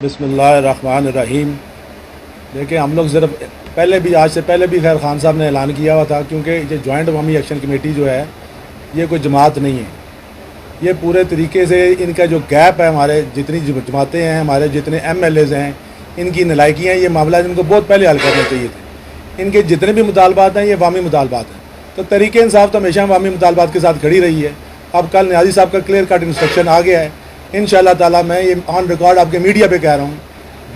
बिस्मिल्लाहिर्रहमानिर्रहीम। देखिए, हम लोग सिर्फ आज से पहले भी खैर खान साहब ने ऐलान किया हुआ था, क्योंकि ये जॉइंट अवामी एक्शन कमेटी जो है ये कोई जमात नहीं है। ये पूरे तरीके से इनका जो गैप है, हमारे जितनी जमातें हैं, हमारे जितने MLAs हैं, इनकी नलायकियाँ, ये मामला इनको बहुत पहले हल करने चाहिए थे। इनके जितने भी मुतालबात हैं ये अवामी मुतालबात हैं, तो तहरीक इंसाफ तो हमेशा अवामी मुतालबात के साथ खड़ी रही है। अब कल न्याजी साहब का क्लियर कट इंस्ट्रक्शन आ गया है। इंशाअल्लाह ताला मैं ये ऑन रिकॉर्ड आपके मीडिया पे कह रहा हूँ,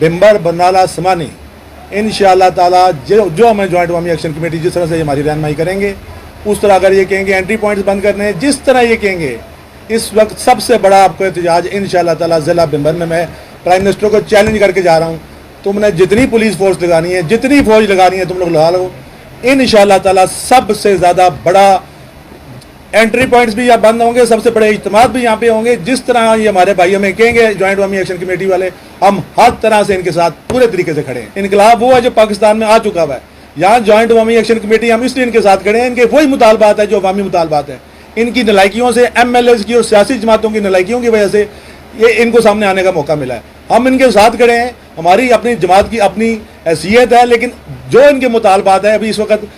बिम्बर बरनाला समानी इंशाअल्लाह ताला जो हमें जॉइंट अवामी एक्शन कमेटी जिस तरह से हमारी रहनुमाई करेंगे, उस तरह अगर ये कहेंगे एंट्री पॉइंट्स बंद करने हैं, जिस तरह ये कहेंगे, इस वक्त सबसे बड़ा आपको एहतजाज इंशाअल्लाह ताला ज़िला बिम्बर में मैं प्राइम मिनिस्टर को चैलेंज करके जा रहा हूँ। तुमने जितनी पुलिस फोर्स लगानी है, जितनी फौज लगानी है, तुम लोग लगा लो। इंशाअल्लाह ताला सबसे ज़्यादा बड़ा एंट्री पॉइंट्स भी यहाँ बंद होंगे, सबसे बड़े इज्तिमात भी यहाँ पे होंगे। जिस तरह ये हमारे भाई हमें कहेंगे जॉइंट अवामी एक्शन कमेटी वाले, हम हर तरह से इनके साथ पूरे तरीके से खड़े हैं। इनकलाब वो है जो पाकिस्तान में आ चुका हुआ है। यहाँ जॉइंट अवामी एक्शन कमेटी हम इसलिए इनके साथ खड़े हैं, इनके वही मुतालबात है जो अवामी मुतालबात है। इनकी नलायकियों से, MLAs की और सियासी जमातों की नलायकियों की वजह से ये इनको सामने आने का मौका मिला है। हम इनके साथ खड़े हैं, हमारी अपनी जमात की अपनी हैसियत है, लेकिन जो इनके मुतालबात है अभी इस वक्त,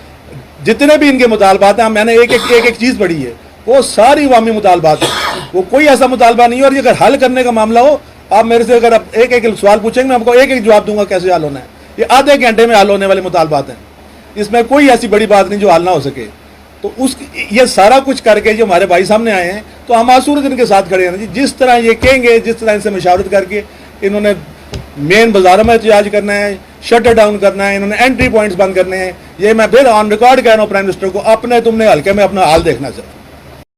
जितने भी इनके मुतालबात हैं, मैंने एक चीज़ पढ़ी है, वो सारी अवामी मुतालबात है। वो कोई ऐसा मुतालबा नहीं है। और ये अगर हल करने का मामला हो, आप मेरे से अगर आप एक सवाल पूछेंगे, मैं आपको एक जवाब दूंगा कैसे हल होना है। ये आधे घंटे में हल होने वाले मुतालबात हैं, इसमें कोई ऐसी बड़ी बात नहीं जो हल ना हो सके। तो ये सारा कुछ करके जो हमारे भाई सामने आए हैं, तो हम आसूरत इनके साथ खड़े हैं। जिस तरह ये कहेंगे, जिस तरह इनसे मशावरत करके इन्होंने मेन बाजारों में एहतजाज करना है, शटर डाउन करना है, इन्होंने एंट्री पॉइंट्स बंद करने हैं, ये मैं फिर ऑन रिकॉर्ड कह रहा हूँ प्राइम मिनिस्टर को, अपने तुमने हल्के में अपना हाल देखना चाहिए।